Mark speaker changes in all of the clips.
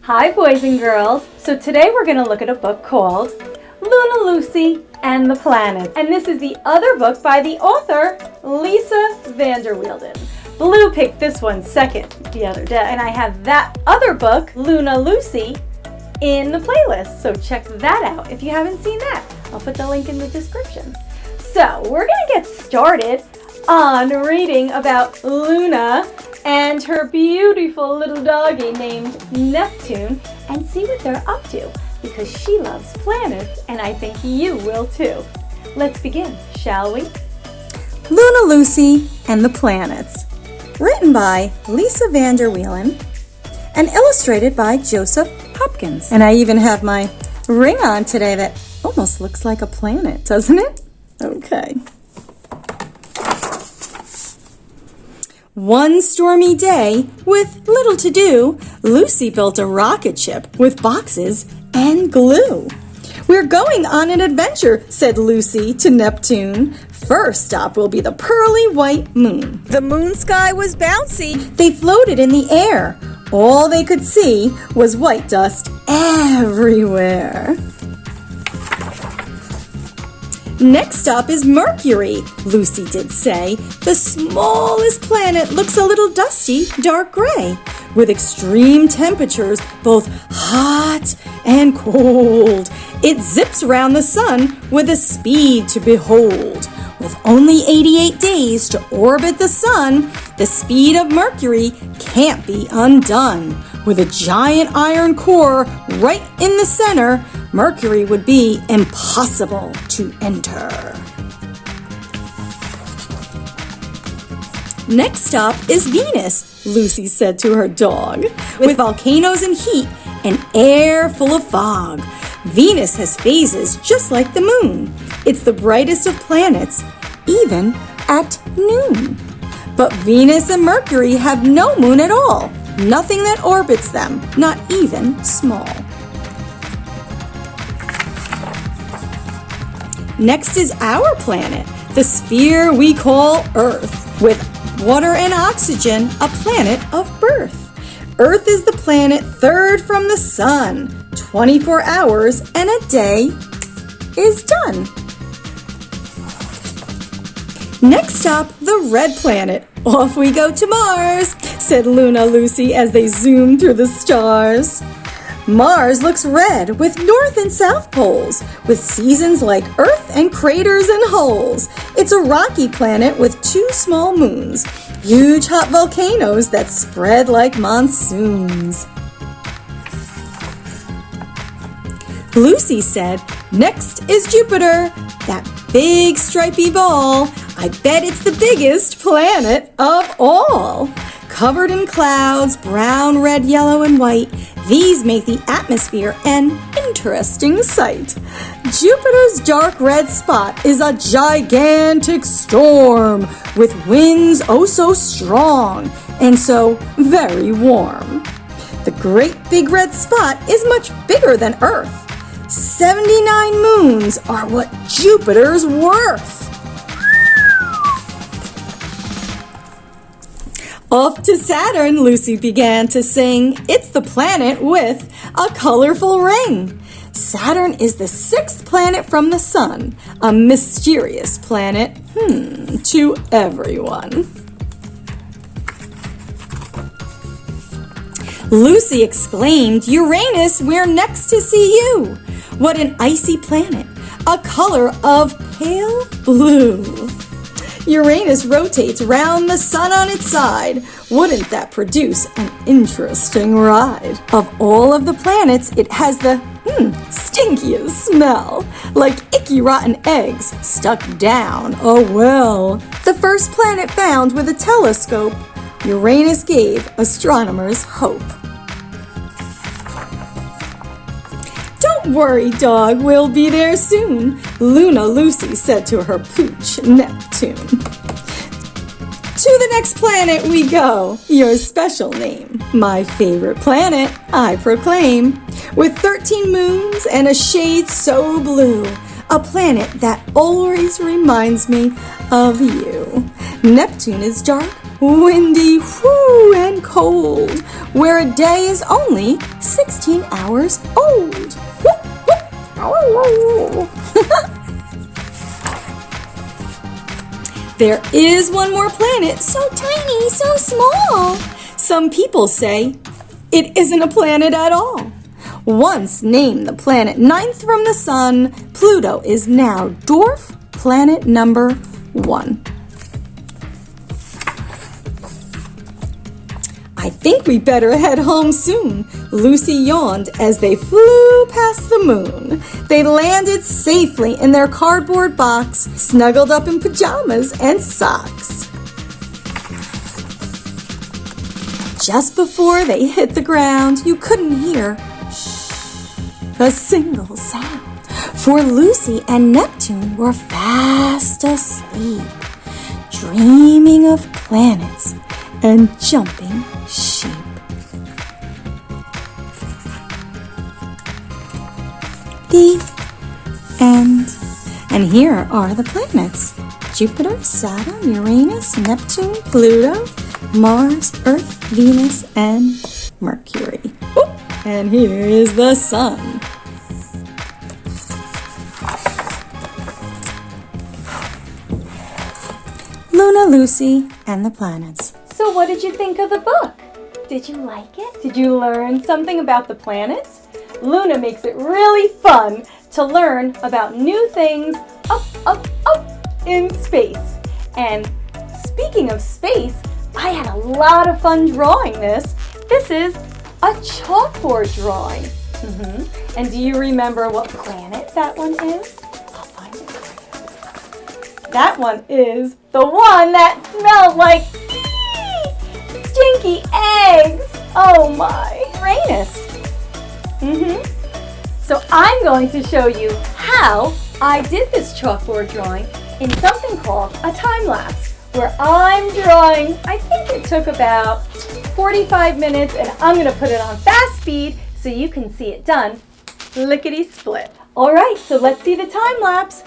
Speaker 1: Hi boys and girls! So today we're going to look at a book called Luna Lucy and the Planets. And this is the other book by the author Lisa van der Wielen. Blue picked this one second the other day. And I have that other book, Luna Lucy, in the playlist. So check that out if you haven't seen that. I'll put the link in the description. So we're going to get started on reading about Luna and her beautiful little doggie named Neptune and see what they're up to because she loves planets and I think you will too. Let's begin, shall we?
Speaker 2: Luna Lucy and the Planets, written by Lisa van der Wielen and illustrated by Joseph Hopkins. And I even have my ring on today that almost looks like a planet, doesn't it? Okay. One stormy day, with little to do, Lucy built a rocket ship with boxes and glue. "We're going on an adventure," said Lucy to Neptune. "First stop will be the pearly white moon." The moon sky was bouncy. They floated in the air. All they could see was white dust everywhere. "Next stop is Mercury," Lucy did say. "The smallest planet looks a little dusty, dark gray, with extreme temperatures, both hot and cold. It zips around the sun with a speed to behold. With only 88 days to orbit the sun, the speed of Mercury can't be undone. With a giant iron core right in the center, Mercury would be impossible to enter." "Next stop is Venus," Lucy said to her dog. "With volcanoes and heat and air full of fog. Venus has phases just like the moon. It's the brightest of planets, even at noon. But Venus and Mercury have no moon at all. Nothing that orbits them, not even small. Next is our planet, the sphere we call Earth, with water and oxygen, a planet of birth. Earth is the planet third from the sun. 24 hours and a day is done." "Next stop, the red planet. Off we go to Mars," said Luna Lucy as they zoomed through the stars. "Mars looks red with north and south poles, with seasons like Earth and craters and holes. It's a rocky planet with 2 small moons, huge hot volcanoes that spread like monsoons." Lucy said, "Next is Jupiter, that big stripy ball. I bet it's the biggest planet of all. Covered in clouds, brown, red, yellow, and white, these make the atmosphere an interesting sight. Jupiter's dark red spot is a gigantic storm with winds oh so strong and so very warm. The great big red spot is much bigger than Earth. 79 moons are what Jupiter's worth." Off to Saturn, Lucy began to sing. It's the planet with a colorful ring. Saturn is the 6th planet from the sun, a mysterious planet, to everyone. Lucy exclaimed, "Uranus, we're next to see you. What an icy planet, a color of pale blue. Uranus rotates round the sun on its side. Wouldn't that produce an interesting ride? Of all of the planets, it has the stinkiest smell, like icky rotten eggs stuck down a well. The first planet found with a telescope, Uranus gave astronomers hope." Don't worry, dog, we'll be there soon, Luna Lucy said to her pooch, Neptune. To the next planet we go, your special name. My favorite planet, I proclaim. With 13 moons and a shade so blue, a planet that always reminds me of you. Neptune is dark, windy, whoo, and cold, where a day is only 16 hours old. There is one more planet, so tiny, so small. Some people say it isn't a planet at all. Once named the planet ninth from the sun, Pluto is now dwarf planet number 1. I think we better head home soon, Lucy yawned as they flew past the moon. They landed safely in their cardboard box, snuggled up in pajamas and socks. Just before they hit the ground, you couldn't hear a single sound, for Lucy and Neptune were fast asleep, dreaming of planets and jumping sheep. The end. And here are the planets: Jupiter, Saturn, Uranus, Neptune, Pluto, Mars, Earth, Venus, and Mercury. Oop. And here is the sun. Luna Lucy and the planets.
Speaker 1: So what did you think of the book? Did you like it? Did you learn something about the planets? Luna makes it really fun to learn about new things up in space. And speaking of space, I had a lot of fun drawing this. This is a chalkboard drawing. And do you remember what planet that one is? I'll find it for you. That one is the one that smelled like stinky eggs. Oh my, Uranus. So I'm going to show you how I did this chalkboard drawing in something called a time lapse, where I'm drawing, I think it took about 45 minutes, and I'm going to put it on fast speed so you can see it done lickety-split. All right, so let's see the time lapse.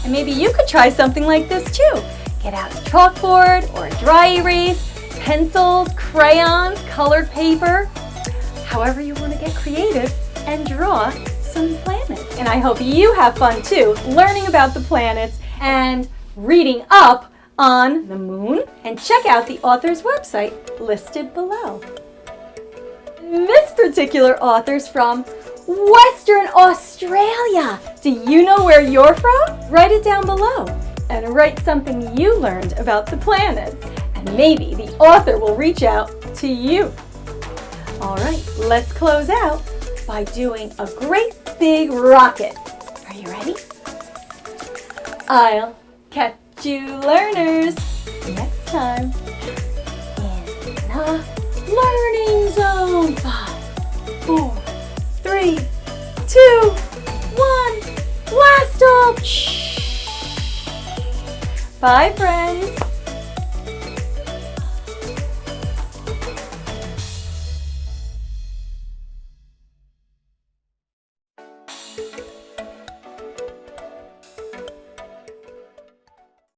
Speaker 1: And maybe you could try something like this too. Get out a chalkboard or a dry erase, pencils, crayons, colored paper, however you want to get creative, and draw some planets. And I hope you have fun too, learning about the planets and reading up on the moon. And check out the author's website listed below. This particular author's from Western Australia. Do you know where you're from? Write it down below and write something you learned about the planets, and maybe the author will reach out to you. All right, let's close out by doing a great big rocket. Are you ready? I'll catch you learners next time in the learning zone. 5, 4, 3, 2, 1, blast off! Bye, friends.